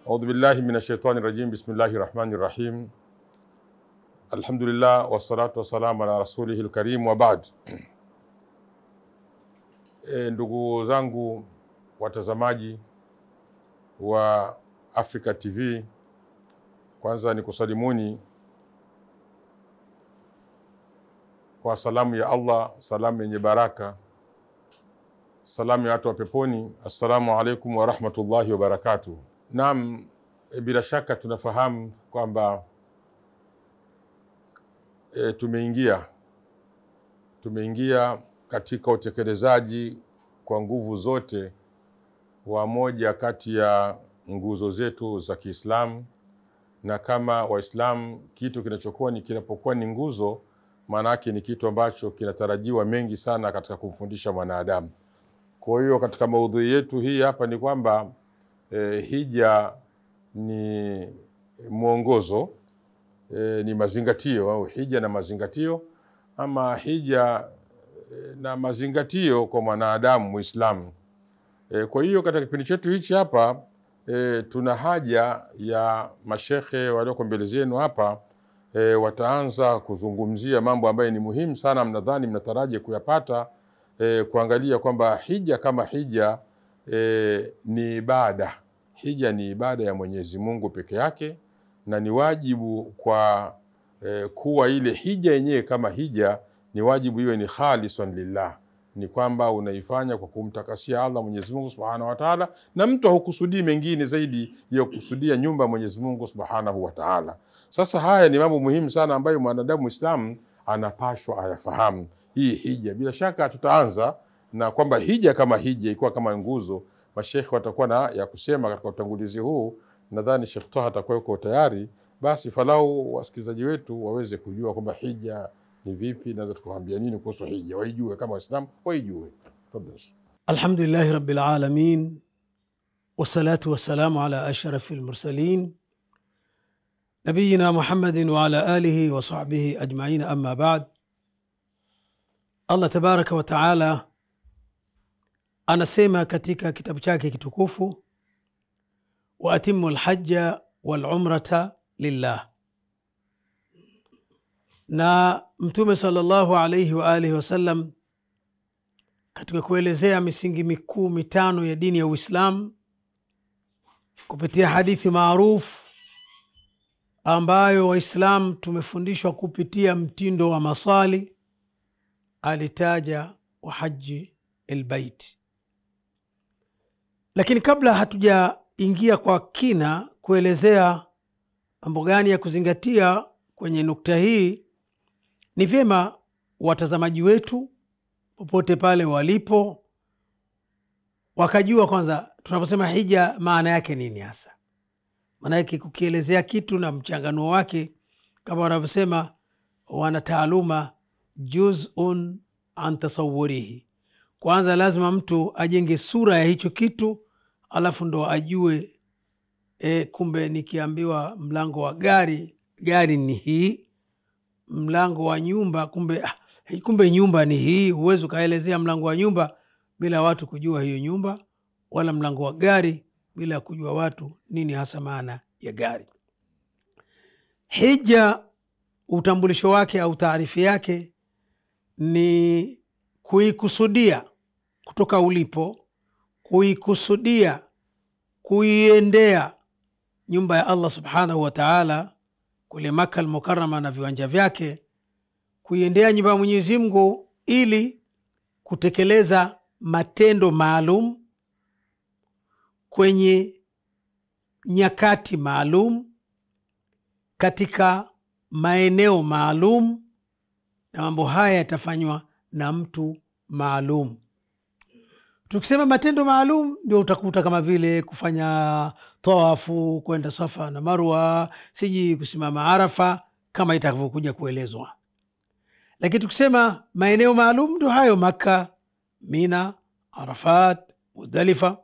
أعوذ بالله من الشيطان الرجيم. بسم الله الرحمن الرحيم. الحمد لله والصلاة والسلام على رسوله الكريم وبعد. Ndugu zangu watazamaji wa Africa TV, kwanza ni kusalimuni kwa salamu ya Allah, salamu yenye baraka, salamu ya watu wa peponi. Assalamu alaikum wa rahmatullahi wa barakatuh. Naam, bila shaka tunafahamu kwamba tumeingia katika utekelezaji kwa nguvu zote wa moja kati ya nguzo zetu za Kiislamu, na kama Waislamu kitu kinapokuwa ni nguzo, maana yake ni kitu ambacho kinatarajiwa mengi sana katika kumfundisha mwanadamu. Kwa hiyo katika maudhui yetu hii hapa ni kwamba hija ni mwongozo, ni mazingatio, au hija na mazingatio, ama hija na mazingatio kwa mwanadamu Muislamu. Kwa hiyo katika kipindi chetu hichi hapa tuna haja ya mashekhe walioko mbele zenu hapa, wataanza kuzungumzia mambo ambayo ni muhimu sana, mnadhani mnataraji kuyapata, kuangalia kwamba hija kama hija ni ibada. Hija ni ibada ya Mwenyezi Mungu peke yake, na ni wajibu kwa kuwa ile hija yenyewe kama hija ni wajibu iwe ni khalisan lillah, ni kwamba unaifanya kwa kumtakasia Allah Mwenyezi Mungu Subhanahu wa Ta'ala, na mtu hukusudii mengine zaidi ya kukusudia nyumba ya Mwenyezi Mungu Subhanahu wa Ta'ala. Sasa haya ni mambo muhimu sana ambayo mwanadamu Muislamu anapashwa ayafahamu. Hii hija bila shaka tutaanza na kwamba hija kama hija ikuwa kama nguzo. Mashekhe watakuwa na ya kusema katika utangulizi huu. Nadhani Sheikh Toha atakuwa yuko tayari, basi falau wasikilizaji wetu waweze kujua kwamba hija ni vipi, naweza tukawaambia nini kuhusu hija, waijue kama Waislamu waijue. Tafadhali. Alhamdulillahi rabbil alamin, wassalatu wassalamu ala ashrafil mursalin nabiyina Muhammadin wa ala alihi wa sahbihi ajma'in, amma ba'd. Allah tabaraka wa taala anasema katika kitabu chake kitukufu, wa atimmu alhajja wal umrata lillah. Na Mtume sallallahu alayhi wa alihi wasallam katika kuelezea misingi mikuu mitano ya dini ya Uislamu kupitia hadithi maarufu ambayo Waislamu tumefundishwa kupitia mtindo wa masali, alitaja wa haji albayt. Lakini kabla hatujaingia kwa kina kuelezea mambo gani ya kuzingatia kwenye nukta hii, ni vyema watazamaji wetu popote pale walipo wakajua kwanza tunaposema hija maana yake nini hasa. Maana yake kukielezea kitu na mchanganuo wake, kama wanavyosema wana taaluma, juz'un an tasawwurihi. Kwanza lazima mtu ajenge sura ya hicho kitu, alafu ndo ajue kumbe nikiambiwa mlango wa gari ni hii, mlango wa nyumba kumbe nyumba ni hii. Huwezi ukaelezea mlango wa nyumba bila watu kujua hiyo nyumba, wala mlango wa gari bila kujua watu nini hasa maana ya gari. Hija utambulisho wake au taarifi yake ni kuikusudia kutoka ulipo, kuikusudia kuiendea nyumba ya Allah subhanahu wa ta'ala kule Makkah al-Mukarrama na viwanja vyake, kuiendea nyumba ya Mwenyezi Mungu ili kutekeleza matendo maalum kwenye nyakati maalum katika maeneo maalum, na mambo haya yatafanywa na mtu maalum. Tukisema matendo maalum ndio utakuta kama vile kufanya tawafu, kwenda Safa na Marwa, siji kusimama Arafa kama itakavyokuja kuelezwa. Lakini tukisema maeneo maalum ndio hayo Makkah, Mina, Arafat, Muzdalifa.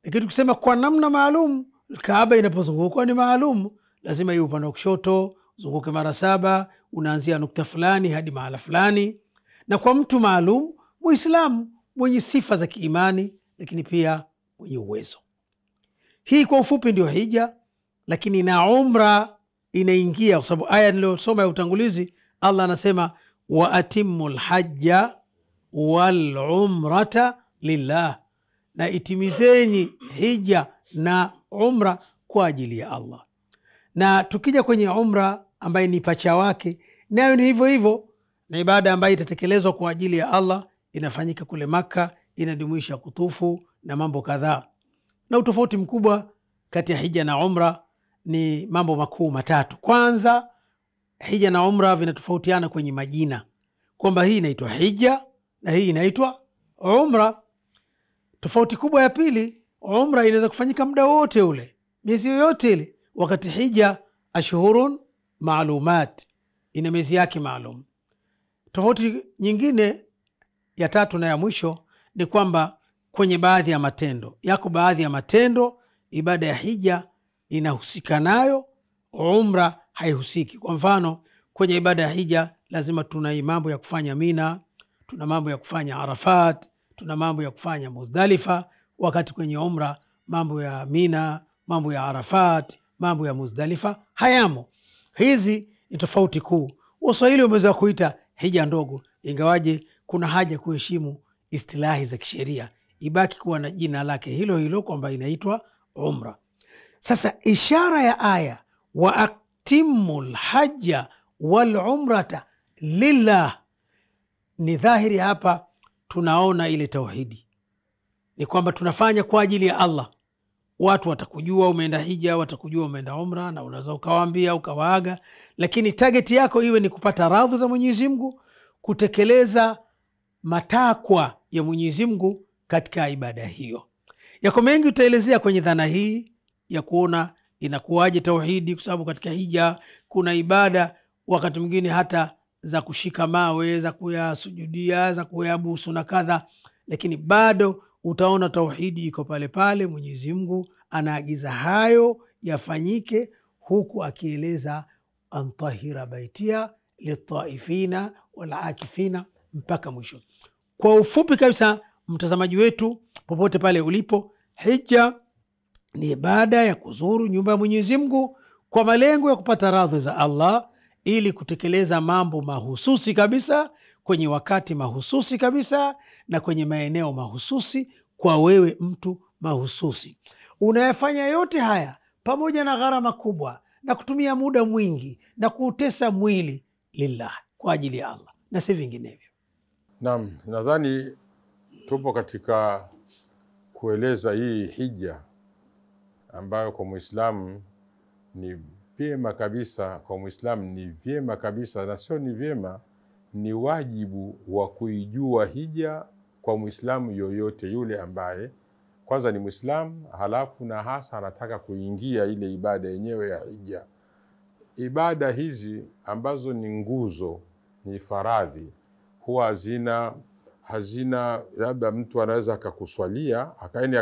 Lakini tukisema kwa namna maalum, Kaaba inapozungukwa ni maalum, lazima iwe upande wa kushoto, zunguke mara 7, unaanzia nukta fulani hadi mahala fulani. Na kwa mtu maalum, Muislamu mwenye sifa za kiimani, lakini pia mwenye uwezo. Hii kwa ufupi ndio hija, lakini na umra inaingia, kwa sababu aya niliyosoma ya utangulizi Allah anasema wa atimmu lhajja wal umrata lillah, na itimizeni hija na umra kwa ajili ya Allah. Na tukija kwenye umra ambaye ni pacha wake, nayo ni hivyo hivyo, na ibada ambayo itatekelezwa kwa ajili ya Allah, inafanyika kule Makka, inadumuisha kutufu na mambo kadhaa. Na utofauti mkubwa kati ya hija na umra ni mambo makuu matatu. Kwanza, hija na umra vinatofautiana kwenye majina, kwamba hii inaitwa hija na hii inaitwa umra. Tofauti kubwa ya pili, umra inaweza kufanyika muda wote ule, miezi yoyote ile, wakati hija ashhurun maalumat, ina miezi yake maalum. Tofauti nyingine ya tatu na ya mwisho ni kwamba kwenye baadhi ya matendo, yako baadhi ya matendo ibada ya hija inahusika nayo, umra haihusiki. Kwa mfano, kwenye ibada ya hija lazima tuna mambo ya kufanya Mina, tuna mambo ya kufanya Arafat, tuna mambo ya kufanya Muzdalifa, wakati kwenye umra mambo ya Mina, mambo ya Arafat, mambo ya Muzdalifa hayamo. Hizi ni tofauti kuu. Waswahili wameweza kuita hija ndogo, ingawaje kuna haja kuheshimu istilahi za kisheria, ibaki kuwa na jina lake hilo hilo kwamba inaitwa umra. Sasa ishara ya aya wa atimmu lhajja wal umrata lillah, ni dhahiri hapa tunaona ile tauhidi, ni kwamba tunafanya kwa ajili ya Allah. Watu watakujua umeenda hija, watakujua umeenda umra, na unaweza ukawaambia ukawaaga, lakini target yako iwe ni kupata radhi za Mwenyezi Mungu, kutekeleza matakwa ya Mwenyezi Mungu katika ibada hiyo. Yako mengi utaelezea kwenye dhana hii ya kuona inakuwaje tauhidi, kwa sababu katika hija kuna ibada wakati mwingine hata za kushika mawe, za kuyasujudia, za kuyabusu na kadha, lakini bado utaona tauhidi iko pale pale. Mwenyezi Mungu anaagiza hayo yafanyike, huku akieleza antahira baitia litaifina walakifina mpaka mwisho. Kwa ufupi kabisa, mtazamaji wetu popote pale ulipo, hija ni ibada ya kuzuru nyumba ya Mwenyezi Mungu kwa malengo ya kupata radhi za Allah, ili kutekeleza mambo mahususi kabisa kwenye wakati mahususi kabisa na kwenye maeneo mahususi kwa wewe mtu mahususi. Unayafanya yote haya pamoja na gharama kubwa na kutumia muda mwingi na kuutesa mwili lillah, kwa ajili ya Allah na si vinginevyo. Naam, nadhani tupo katika kueleza hii hija ambayo kwa Muislamu ni vyema kabisa, kwa Muislamu ni vyema kabisa, na sio ni vyema, ni wajibu wa kuijua hija kwa Muislamu yoyote yule ambaye kwanza ni Muislamu, halafu na hasa anataka kuingia ile ibada yenyewe ya hija. Ibada hizi ambazo ni nguzo, ni faradhi, huwa hazina labda mtu anaweza akakuswalia akaeni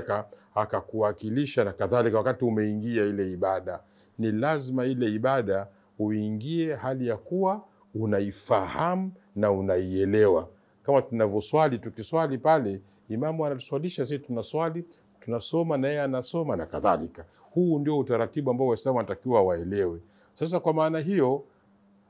akakuwakilisha na kadhalika wakati umeingia ile ibada. Ni lazima ile ibada uingie hali ya kuwa unaifahamu na unaielewa. Kama tunavyoswali, tukiswali pale imamu anatuswalisha, sisi tunaswali, tunasoma na yeye anasoma na kadhalika. Huu ndio utaratibu ambao Waislamu wanatakiwa waelewe. Sasa kwa maana hiyo,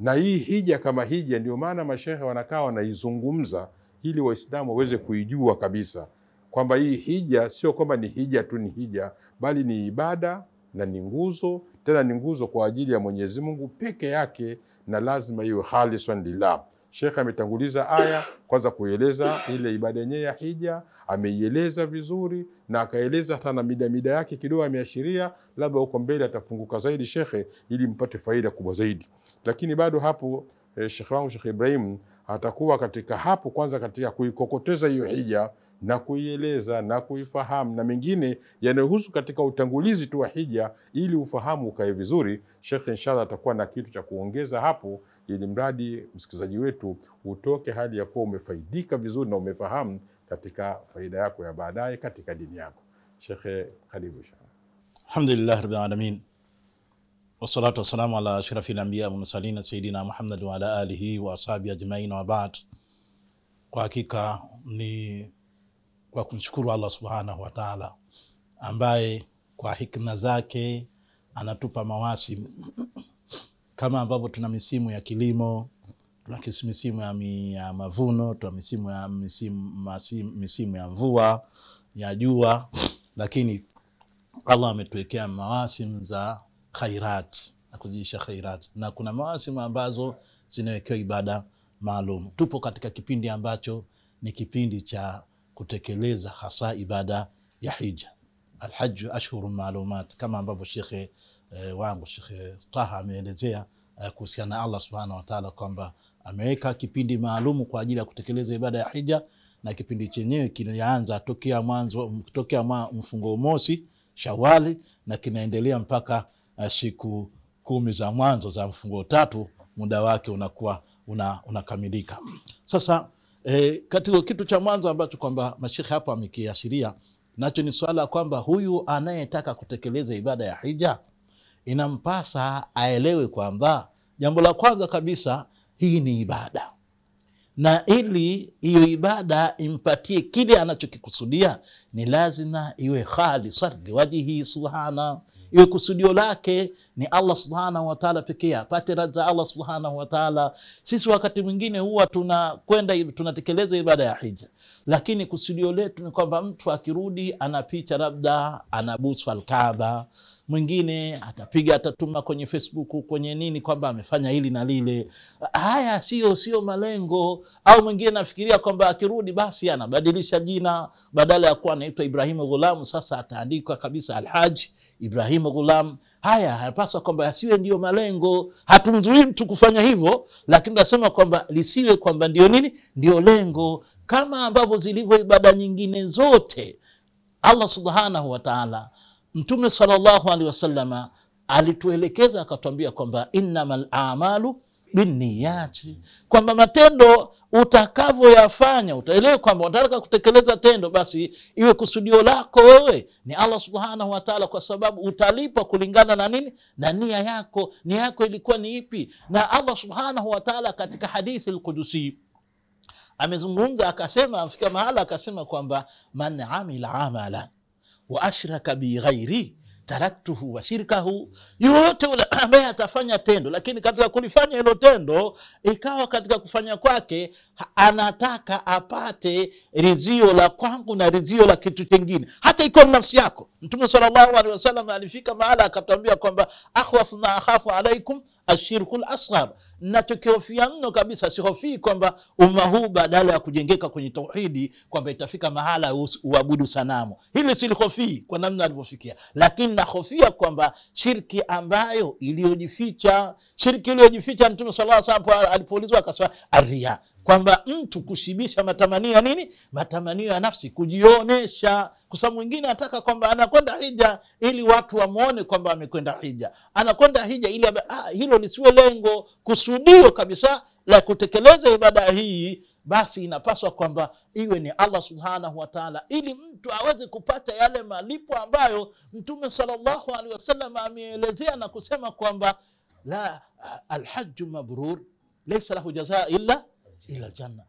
na hii hija kama hija, ndio maana mashehe wanakaa wanaizungumza ili Waislamu waweze kuijua kabisa kwamba hii hija sio kwamba ni hija tu, ni hija, bali ni ibada na ni nguzo, tena ni nguzo kwa ajili ya Mwenyezi Mungu peke yake, na lazima iwe khalisan lillah. Sheikh ametanguliza aya kwanza kueleza ile ibada yenyewe ya hija, ameieleza vizuri na akaeleza hata na mida yake kidogo, ameashiria, labda huko mbele atafunguka zaidi shekhe ili mpate faida kubwa zaidi. Lakini bado hapo Sheikh wangu Sheikh Ibrahim atakuwa katika hapo kwanza katika kuikokoteza hiyo hija na kuieleza na kuifahamu na mengine yanayohusu katika utangulizi tu wa hija, ili ufahamu ukae vizuri. Sheikh inshallah atakuwa na kitu cha kuongeza hapo, ili mradi msikilizaji wetu utoke hali ya kuwa umefaidika vizuri na umefahamu katika faida yako ya baadaye katika dini yako. Sheikh, karibu inshallah. Alhamdulillah rabbil alamin, wassalatu wassalamu ala ashrafil anbiya wal mursalin sayyidina Muhammad wa ala alihi wa ashabihi ajma'in, wa ba'd. Kwa hakika ni kwa kumshukuru Allah subhanahu wa ta'ala ambaye kwa hikma zake anatupa mawasimu. Kama ambavyo tuna misimu ya kilimo, tuna misimu ya mavuno, tuna misimu ya mvua, ya jua, lakini Allah ametuwekea mawasimu za khairat na kuzidisha khairat, na kuna mawasimu ambazo zinawekewa ibada maalum. Tupo katika kipindi ambacho ni kipindi cha kutekeleza hasa ibada ya hija. Alhajj ashhurun maalumat, kama ambavyo Sheikh wangu Sheikh Taha ameelezea kuhusiana na Allah subhanahu wa ta'ala kwamba ameweka kipindi maalumu kwa ajili ya kutekeleza ibada ya hija, na kipindi chenyewe kinaanza tokea mfungo mosi Shawali na kinaendelea mpaka siku 10 za mwanzo za mfungo 3, muda wake unakuwa unakamilika. Sasa katika kitu cha mwanzo ambacho kwamba mashekhi hapa amekiashiria nacho ni swala kwamba huyu anayetaka kutekeleza ibada ya hija inampasa aelewe kwamba jambo la kwanza kabisa hii ni ibada, na ili hiyo ibada impatie kile anachokikusudia ni lazima iwe khalisan liwajhi subhana, iwe kusudio lake ni Allah subhanahu wa ta'ala pekee, apate radha Allah subhanahu wa ta'ala. Sisi wakati mwingine huwa tunatekeleza ibada ya hija, lakini kusudio letu ni kwamba mtu akirudi anapicha labda anabusu al-Kaaba, mwingine atatuma kwenye Facebook kwenye nini kwamba amefanya hili na lile. Haya sio malengo. Au mwingine anafikiria kwamba akirudi basi anabadilisha jina, badala ya kuwa anaitwa Ibrahim Ghulam sasa ataandikwa kabisa Al-Hajj Ibrahim Ghulam. Haya hayapaswa kwamba yasiwe ndio malengo. Hatumzuii mtu kufanya hivyo, lakini tunasema kwamba lisiwe kwamba ndio nini, ndio lengo. Kama ambavyo zilivyo ibada nyingine zote, Allah subhanahu wa ta'ala, Mtume sallallahu alaihi wasallama alituelekeza akatuambia kwamba innamal a'malu binniyati, kwamba matendo utakavyoyafanya, utaelewa kwamba unataka kutekeleza tendo, basi iwe kusudio lako wewe ni Allah subhanahu wa ta'ala, kwa sababu utalipwa kulingana na nini, na nia yako. Nia yako ilikuwa ni ipi? Na Allah subhanahu wa ta'ala katika hadithi al-Qudusi amezungumza akasema, afika mahala akasema kwamba man amila amalan wa ashraka bi ghairi taraktuhu wa shirkahu, yote ule ambaye atafanya tendo lakini katika kulifanya hilo tendo ikawa katika kufanya kwake anataka apate rizio la kwangu na rizio la kitu kingine, hata iko nafsi yako. Mtume sallallahu alaihi wasallam alifika mahala akatuambia kwamba akhwafu ma akhafu alaikum ashirkul asghar, nachokihofia mno kabisa, sihofii kwamba umma huu badala ya kujengeka kwenye tauhidi kwamba itafika mahala uabudu sanamu. Hili silihofii kwa namna alivyofikia, lakini nahofia kwamba shirki ambayo iliyojificha, shirki iliyojificha. Mtume sallallahu alaihi wasallam alipoulizwa akasema aria, kwamba mtu kushibisha matamanio ya nini, matamanio ya nafsi, kujionesha. Kwa sababu mwingine anataka kwamba anakwenda hija ili watu wamuone kwamba amekwenda hija, anakwenda hija ili hilo lisiwe lengo. Kusudio kabisa la kutekeleza ibada hii basi inapaswa kwamba iwe ni Allah subhanahu wa ta'ala, ili mtu aweze kupata yale malipo ambayo Mtume sallallahu alaihi wasallam ameelezea na kusema kwamba la alhajju mabrur laysa lahu jazaa illa janna.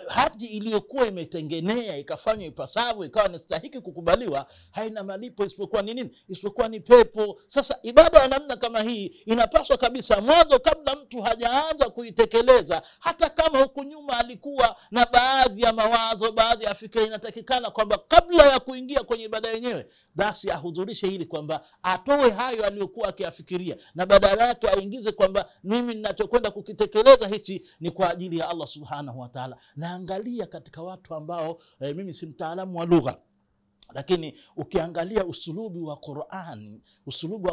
Haji iliyokuwa imetengenea ikafanywa ipasavyo ikawa inastahili kukubaliwa haina malipo isipokuwa ni nini? Isipokuwa ni pepo. Sasa ibada ya namna kama hii inapaswa kabisa mwanzo, kabla mtu hajaanza kuitekeleza, hata kama huku nyuma alikuwa na baadhi ya mawazo, baadhi ya fikra, inatakikana kwamba kabla ya kuingia kwenye ibada yenyewe basi ahudhurishe hili, kwamba atoe hayo aliyokuwa akiafikiria na badala yake aingize kwamba mimi ninachokwenda kukitekeleza hichi ni kwa ajili ya Allah subhanahu wa ta'ala. Naangalia katika watu ambao mimi si mtaalamu wa lugha, lakini ukiangalia usulubu wa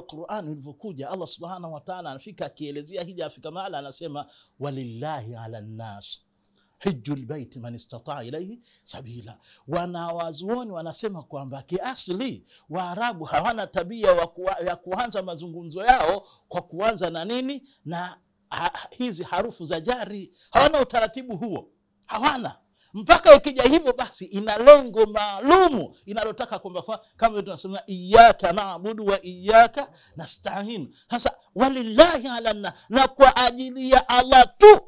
Qur'an ulivyokuja, Allah subhanahu wa ta'ala anafika akielezea hija, afika mahala anasema walillahi ala nas hijjul bait man istata'a ilayhi sabila. Wanawazuoni wanasema kwamba kiasli Waarabu hawana tabia ya kuanza mazungumzo yao kwa kuanza na nini, na hizi harufu za jari. Hawana utaratibu huo, hawana. Mpaka ikija hivyo basi ina lengo maalumu inalotaka kwamba kama tunasema iyyaka na'budu wa iyyaka nasta'in. Sasa walillahi ala, na kwa ajili ya Allah tu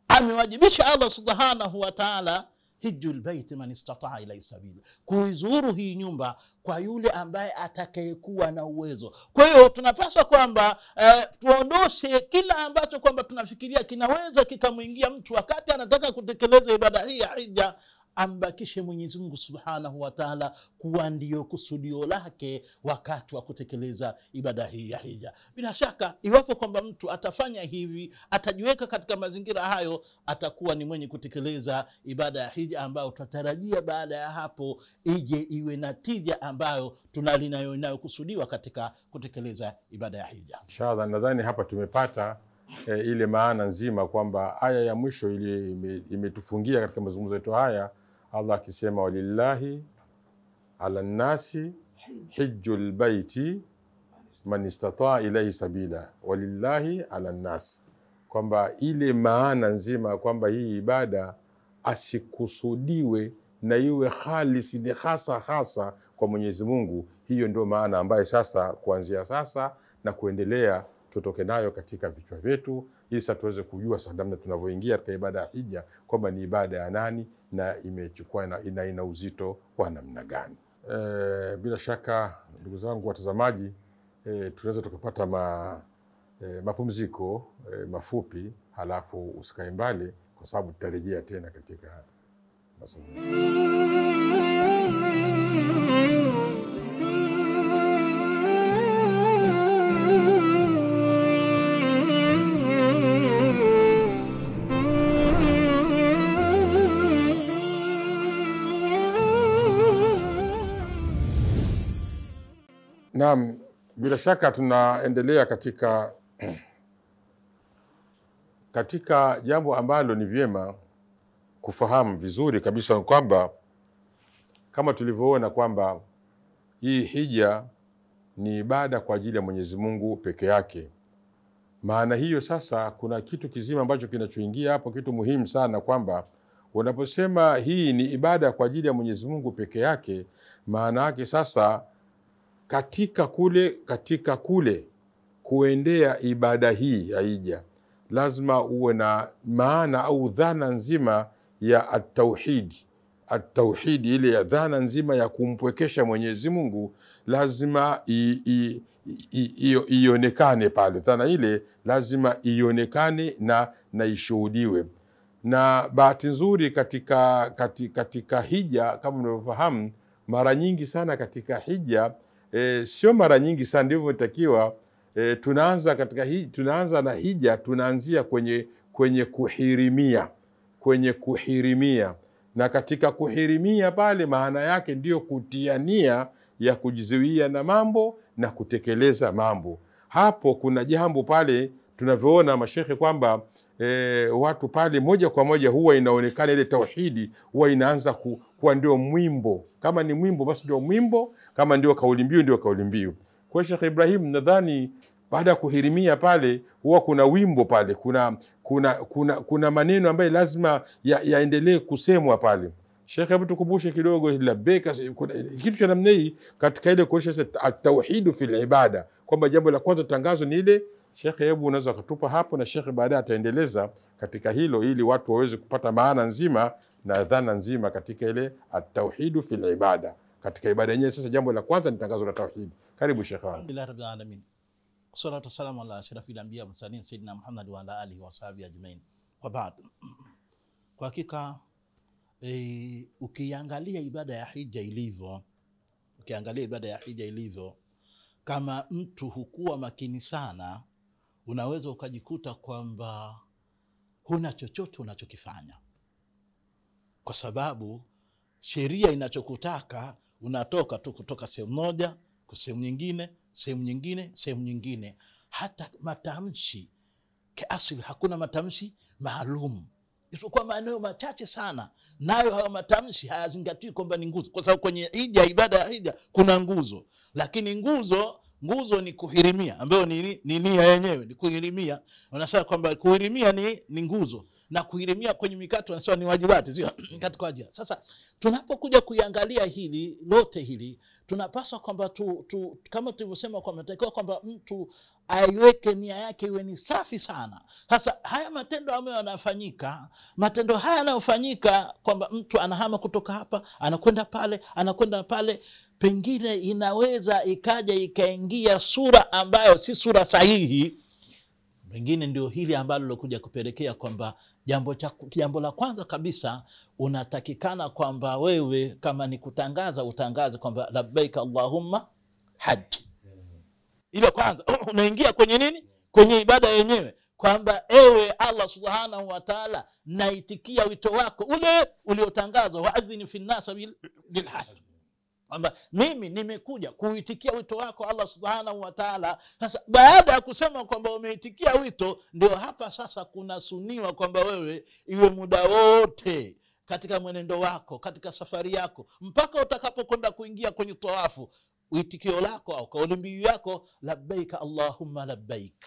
amewajibisha Allah subhanahu wa ta'ala hijjul baiti man istata'a ilayhi sabila, kuizuru hii nyumba kwa yule ambaye atakayekuwa na uwezo. Kwa hiyo tunapaswa kwamba tuondoshe kila ambacho kwamba tunafikiria kinaweza kikamuingia mtu wakati anataka kutekeleza ibada hii ya hija, ambakishe Mwenyezi Mungu Subhanahu wa Ta'ala kuwa ndio kusudio lake wakati wa kutekeleza ibada hii ya hija. Bila shaka iwapo kwamba mtu atafanya hivi, atajiweka katika mazingira hayo, atakuwa ni mwenye kutekeleza ibada ya hija ambayo tutatarajia baada ya hapo ije iwe natija ambayo tunalinayo inayokusudiwa katika kutekeleza ibada ya hija. Inshallah, nadhani hapa tumepata ile maana nzima kwamba aya ya mwisho ile imetufungia katika mazungumzo yetu haya, Allah akisema walillahi ala nasi hijjul baiti man istata'a ilayhi sabila, walillahi ala nasi, kwamba ile maana nzima kwamba hii ibada asikusudiwe na iwe khalis, ni hasa kwa Mwenyezi Mungu. Hiyo ndio maana ambayo sasa kuanzia sasa na kuendelea tutoke nayo katika vichwa vyetu, ili sasa tuweze kujua namna tunavyoingia katika ibada ya hija kwamba ni ibada ya nani na imechukua ina uzito wa namna gani. Bila shaka ndugu zangu watazamaji, tunaweza tukapata mapumziko mafupi, halafu usikae mbali kwa sababu tutarejea tena katika mazungumzo. Naam, bila shaka tunaendelea katika jambo ambalo ni vyema kufahamu vizuri kabisa kwamba kama tulivyoona kwamba hii hija ni ibada kwa ajili ya Mwenyezi Mungu peke yake. Maana hiyo sasa kuna kitu kizima ambacho kinachoingia hapo, kitu muhimu sana, kwamba unaposema hii ni ibada kwa ajili ya Mwenyezi Mungu peke yake, maana yake sasa katika kule kuendea ibada hii ya hija lazima uwe na maana au dhana nzima ya at-tauhid, ile ya dhana nzima ya kumpwekesha Mwenyezi Mungu lazima ionekane pale. Dhana ile lazima ionekane na ishuhudiwe. Na bahati nzuri katika hija, kama mnavyofahamu, mara nyingi sana katika hija, sio mara nyingi sana, ndivyo inatakiwa, tunaanza na hija, tunaanzia kwenye kuhirimia, na katika kuhirimia pale maana yake ndio kutia nia ya kujizuia na mambo na kutekeleza mambo. Hapo kuna jambo pale tunavyoona mashekhe kwamba watu pale moja kwa moja huwa inaonekana ile tauhidi huwa inaanza kuwa ndio mwimbo. Kama ni mwimbo basi ndio mwimbo, kama ndio kauli mbiu ndio kauli mbiu. Kwa Sheikh Ibrahim, nadhani baada ya kuhirimia pale huwa kuna wimbo pale, kuna maneno ambayo lazima yaendelee kusemwa pale. Sheikh, hebu tukumbushe kidogo labeka kitu cha namna hii katika ile kuonyesha at-tauhid fil ibada, kwamba jambo la kwanza tangazo ni ile. Sheikh, hebu unaweza kutupa hapo, na Sheikh baadaye ataendeleza katika hilo ili watu waweze kupata maana nzima na dhana nzima katika ile at-tauhid fil ibada. Katika ibada yenyewe sasa jambo la kwanza ni tangazo la tauhid. Karibu Sheikh. Alhamdulillah rabbil alamin. Wassalatu wassalamu ala ashrafil anbiya mursalin sayyidina Muhammad wa ala alihi wa sahbihi ajmain. Wa ba'd. Kwa hakika ukiangalia ibada ya hija ilivyo, kama mtu hukuwa makini sana, unaweza ukajikuta kwamba huna chochote unachokifanya, kwa sababu sheria inachokutaka unatoka tu kutoka sehemu moja kwa sehemu nyingine. Hata matamshi kiasili hakuna matamshi maalum, isipokuwa maeneo machache sana, nayo hayo matamshi hayazingatiwi kwamba ni nguzo, kwa sababu kwenye hija, ibada ya hija kuna nguzo, lakini nguzo ni kuhirimia, ambayo ni nia yenyewe, ni kuhirimia. Unasema kwamba kuhirimia ni nguzo, na kuhirimia kwenye mikato wanasema ni wajibati, sio katika wajibati. Sasa tunapokuja kuiangalia hili lote hili, tunapaswa kwamba kama tulivyosema kwamba tunatakiwa kwamba mtu aiweke nia yake iwe ni safi sana. Sasa haya matendo ambayo yanafanyika, matendo haya yanayofanyika kwamba mtu anahama kutoka hapa anakwenda pale, pengine inaweza ikaja ikaingia sura ambayo si sura sahihi. Pengine ndio hili ambalo lilokuja kupelekea kwamba jambo la kwanza kabisa unatakikana kwamba wewe kama ni kutangaza utangaze kwamba labbaik Allahumma hajj. Ile kwanza unaingia kwenye nini? Kwenye ibada yenyewe kwamba ewe Allah subhanahu wa ta'ala, naitikia wito wako ule uliotangaza, wa'adhini fi an-nas bil hajj, kwamba mimi nimekuja kuitikia wito wako Allah subhanahu wa ta'ala. Sasa baada ya kusema kwamba umeitikia wito, ndio hapa sasa kunasuniwa kwamba wewe iwe muda wote katika mwenendo wako, katika safari yako, mpaka utakapokwenda kuingia kwenye tawafu, uitikio lako au kauli mbiu yako labbaik Allahumma labbaik,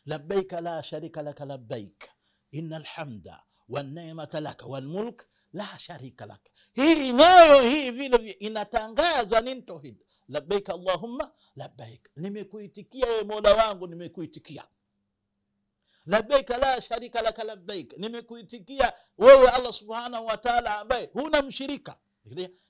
labbaik la sharika laka labbaik, innal hamda wan ni'mata laka wal mulk la sharika laka. Hii nayo hii vile inatangaza nini? Tauhid. Labbaik Allahumma labbaik, nimekuitikia ewe Mola wangu, nimekuitikia. Labbaik la sharika laka labbaik, nimekuitikia wewe Allah subhanahu wa ta'ala ambaye huna mshirika.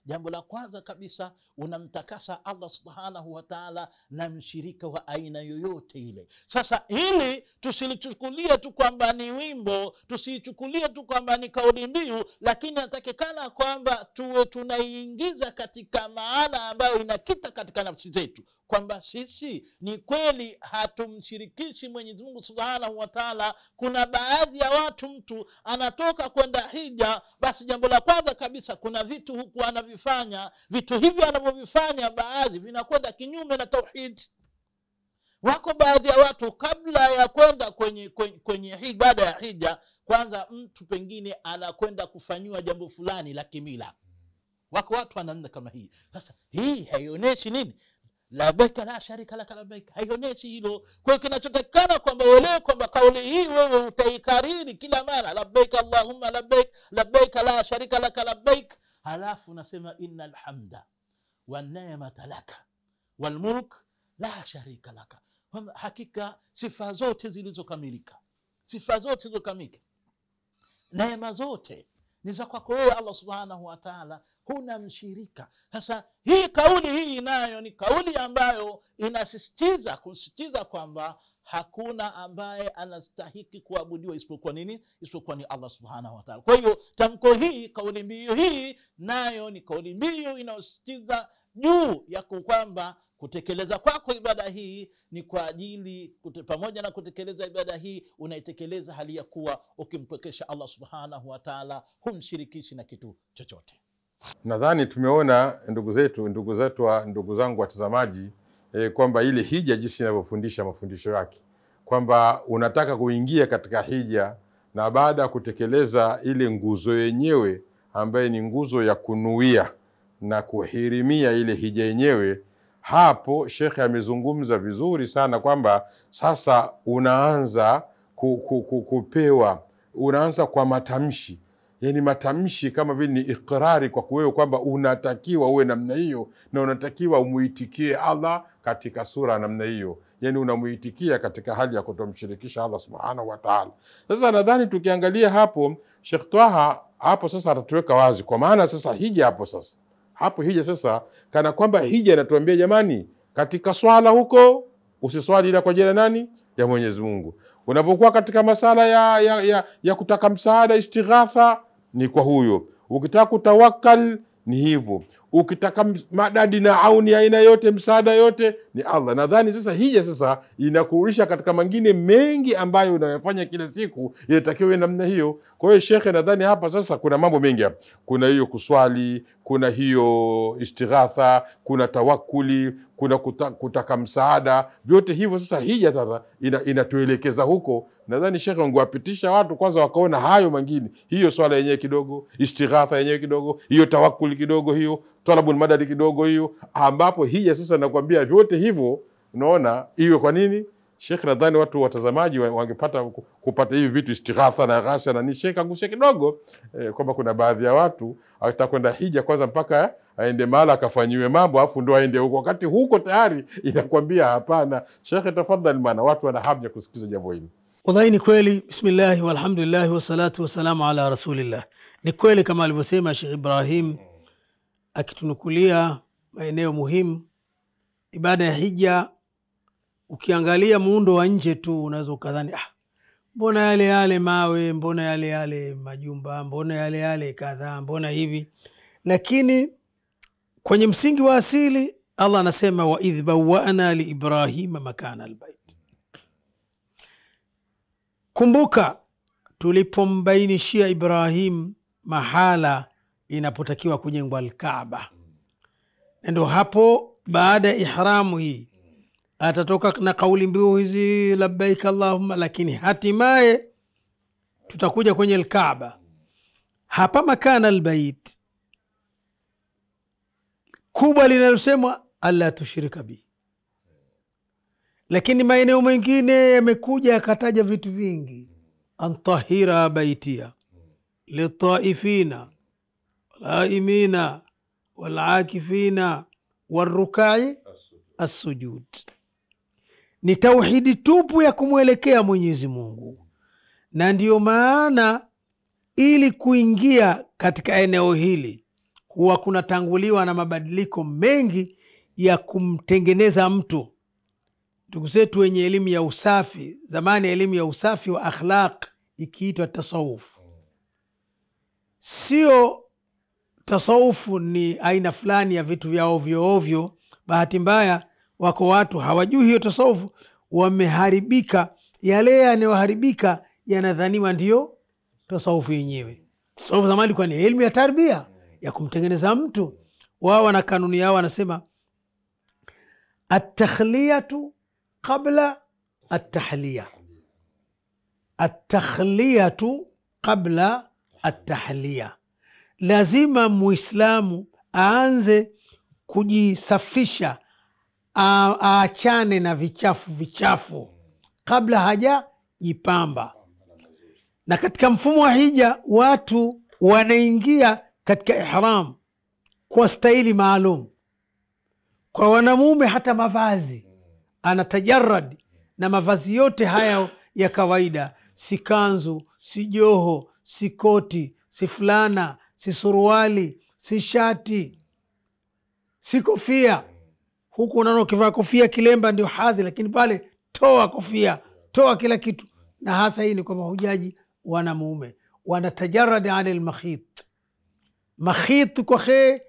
Jambo la kwanza kabisa unamtakasa Allah subhanahu wa ta'ala na mshirika wa aina yoyote ile. Sasa hili tusilichukulie tu kwamba ni wimbo, tusichukulie tu kwamba ni kauli mbiu, lakini natakikana kwamba tuwe tunaiingiza katika maana ambayo inakita katika nafsi zetu, kwamba sisi ni kweli hatumshirikishi Mwenyezi Mungu Subhanahu wa Ta'ala. Kuna baadhi ya watu, mtu anatoka kwenda hija, basi jambo la kwanza kabisa kuna vitu huku anavifanya, vitu hivi anavyovifanya baadhi vinakwenda kinyume na tauhid. Wako baadhi ya watu kabla ya kwenda kwenye ibada ya hija, kwanza mtu pengine anakwenda kufanywa jambo fulani la kimila. Wako watu wanaenda kama hii. Sasa hii haionyeshi nini? Labbaik la sharika laka labbaik, haionyeshi hilo. Kwa hiyo kinachotakana kwamba uelewe kwamba kauli hii wewe utaikariri kila mara, labbaik Allahumma labbaik, labbaik la sharika laka labbaik, halafu unasema innal hamda wan ni'mata laka wal mulk la sharika laka. Hakika sifa zote zilizokamilika, sifa zote zilizokamilika, neema zote ni za kwako wewe Allah subhanahu wa ta'ala, huna mshirika. Sasa hii kauli hii nayo ni kauli ambayo inasisitiza kwamba hakuna ambaye anastahiki kuabudiwa isipokuwa nini? Isipokuwa ni Allah subhanahu wa ta'ala. Kwa hiyo tamko hii, kauli mbiu hii nayo ni kauli mbiu inayosisitiza juu ya kwamba kutekeleza kwako ibada hii ni kwa ajili, pamoja na kutekeleza ibada hii unaitekeleza hali ya kuwa ukimpwekesha Allah subhanahu wa ta'ala, humshirikishi na kitu chochote. Nadhani tumeona ndugu zangu watazamaji, kwamba ile hija jinsi inavyofundisha mafundisho yake, kwamba unataka kuingia katika hija, na baada ya kutekeleza ile nguzo yenyewe ambaye ni nguzo ya kunuia na kuhirimia ile hija yenyewe, hapo Sheikh amezungumza vizuri sana kwamba sasa unaanza kupewa, unaanza kwa matamshi. Yani matamshi kama vile ni ikrari kwa wewe kwamba unatakiwa uwe namna hiyo, na unatakiwa umuitikie Allah katika sura namna hiyo. Yani unamuitikia katika hali ya kutomshirikisha Allah subhanahu wa ta'ala. Sasa nadhani tukiangalia hapo, Sheikh Twaha hapo sasa atatuweka wazi, kwa maana sasa hija hapo hija sasa kana kwamba hija inatuambia jamani, katika swala huko usiswali ila kwa jina nani? Ya Mwenyezi Mungu. Unapokuwa katika masala ya kutaka msaada, istighatha, ni kwa huyo. Ukitaka kutawakkal ni hivyo. Ukitaka madadi na auni aina yote, msaada yote, ni Allah. Nadhani sasa hija sasa inakurudisha katika mengine mengi ambayo unayofanya kila siku, inatakiwa namna hiyo. Kwa hiyo Sheikh, nadhani hapa sasa kuna mambo mengi hapa. Kuna hiyo kuswali, kuna hiyo istighatha, kuna tawakkuli, kuna kutaka msaada, vyote hivyo sasa hija sasa inatuelekeza huko. Nadhani Sheikh ungewapitisha watu kwanza wakaona hayo mengine, hiyo swala yenyewe kidogo, istighatha yenyewe kidogo, hiyo tawakkuli kidogo, hiyo talabul madadi kidogo, hiyo ambapo hija sasa nakwambia vyote hivyo, unaona iwe kwa nini Sheikh, nadhani watu watazamaji wangepata kupata hivi vitu istighatha na ghasia na ni Sheikh agushe kidogo kwamba kuna baadhi ya watu atakwenda hija kwanza mpaka aende mahala akafanyiwe mambo afu ndo aende huko, wakati huko tayari inakwambia hapana. Sheikh, tafadhali, maana watu wana hamu ya kusikiza jambo hili. Wallahi ni kweli. Bismillah walhamdulillah wassalatu wassalamu ala rasulillah. Ni kweli kama alivyosema Sheikh Ibrahim akitunukulia maeneo muhimu. Ibada ya hija ukiangalia muundo wa nje tu unaweza ukadhani mbona yale yale mawe, mbona yale yale majumba, mbona yale yale kadhaa, mbona hivi. Lakini kwenye msingi wa asili Allah anasema wa idh bawwa'na li Ibrahima makana albayt. Kumbuka tulipombainishia Ibrahim mahala inapotakiwa kujengwa al-Kaaba. Ndio hapo baada ya ihramu hii atatoka na kauli mbiu hizi labbaik Allahumma, lakini hatimaye tutakuja kwenye al-Kaaba. Hapa makana al-Bait kubwa linalosemwa alla tushrika bi, lakini maeneo mengine yamekuja yakataja vitu vingi. Antahira baitia litaifina walaimina walakifina warukai as-sujud. Ni tauhidi tupu ya kumwelekea Mwenyezi Mungu, na ndiyo maana ili kuingia katika eneo hili huwa kunatanguliwa na mabadiliko mengi ya kumtengeneza mtu. Ndugu zetu wenye elimu ya usafi, zamani elimu ya usafi wa akhlaq ikiitwa tasawuf. Sio tasawufu ni aina fulani ya vitu vya ovyo ovyo. Bahati mbaya wako watu hawajui hiyo tasawufu, wameharibika. Yale yanayoharibika yanadhaniwa ndiyo tasawufu yenyewe. Tasawufu zamani ilikuwa ni elimu ya tarbia ya kumtengeneza mtu. Wao na kanuni yao wanasema at-takhliyatu qabla at-tahliya, at-takhliyatu qabla at-tahliya. Lazima Muislamu aanze kujisafisha, aachane na vichafu kabla hajajipamba. Na katika mfumo wa hija watu wanaingia katika ihram kwa staili maalum. Kwa wanamume hata mavazi anatajarrad na mavazi yote haya ya kawaida, si kanzu, si joho, si koti, si fulana, si suruali, si shati, si kofia. Huku unaona ukivaa kofia kilemba ndio hadhi, lakini pale toa kofia, toa kila kitu. Na hasa hii ni kwa mahujaji wanamume, wanatajarrad anil makhit. Makhit kwa he,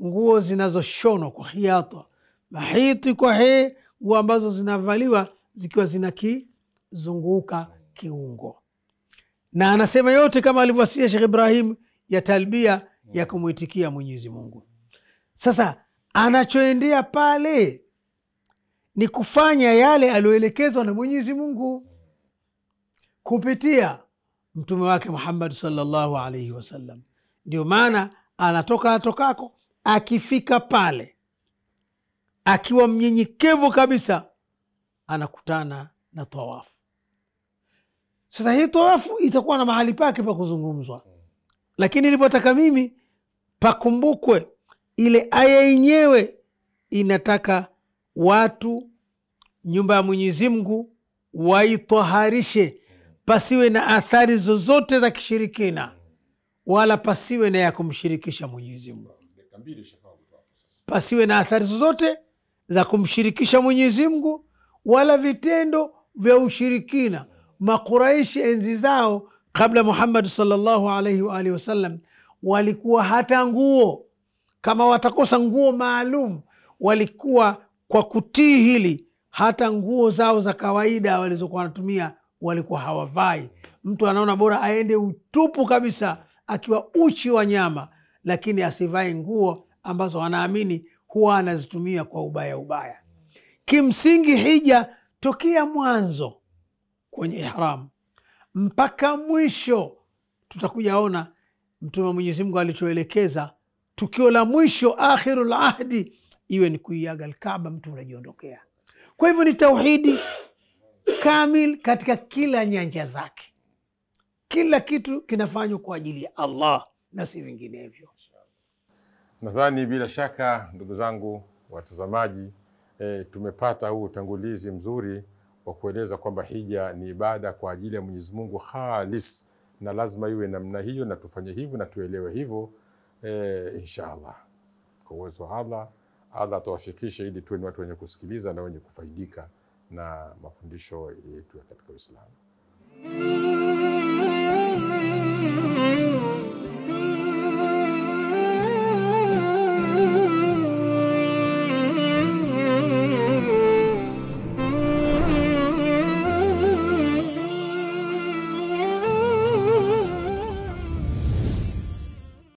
nguo zinazoshonwa kwa khiyata. Mahiti kwa he, nguo ambazo zinavaliwa zikiwa zinakizunguka kiungo. Na anasema yote kama alivyowasia Sheikh Ibrahim ya talbia ya kumuitikia Mwenyezi Mungu. Sasa anachoendea pale ni kufanya yale alioelekezwa na Mwenyezi Mungu kupitia mtume wake Muhammad sallallahu alaihi wasallam. Ndio maana atokako akifika pale akiwa mnyenyekevu kabisa anakutana na tawafu. Sasa hii tawafu itakuwa na mahali pake pa kuzungumzwa, lakini nilipotaka mimi pakumbukwe ile aya yenyewe inataka watu nyumba ya Mwenyezi Mungu waitaharishe, pasiwe na athari zozote za kishirikina wala pasiwe na ya kumshirikisha Mwenyezi Mungu. Pasiwe na athari zozote za kumshirikisha Mwenyezi Mungu wala vitendo vya ushirikina. Makuraishi enzi zao kabla Muhammad sallallahu alaihi wa alihi wasallam walikuwa hata nguo, kama watakosa nguo maalum, walikuwa kwa kutii hili hata nguo zao za kawaida walizokuwa wanatumia walikuwa hawavai. Mtu anaona bora aende utupu kabisa akiwa uchi wa nyama, lakini asivai nguo ambazo anaamini huwa anazitumia kwa ubaya. Kimsingi hija tokea mwanzo kwenye ihram mpaka mwisho, tutakujaona mtume wa Mwenyezi Mungu alichoelekeza. Tukio la mwisho akhirul ahdi iwe ni kuiaga al-Kaaba, mtu unajiondokea. Kwa hivyo ni tauhidi kamil katika kila nyanja zake. Kila kitu kinafanywa kwa ajili ya Allah na si vinginevyo. Nadhani bila shaka ndugu zangu watazamaji, tumepata huu utangulizi mzuri wa kueleza kwamba hija ni ibada kwa ajili ya Mwenyezi Mungu khalis, na lazima iwe namna hiyo, na tufanye hivyo na tuelewe hivyo inshallah. Kwa uwezo wa Allah atawafikisha ili tuwe ni watu wenye kusikiliza na wenye kufaidika na mafundisho yetu katika Uislamu.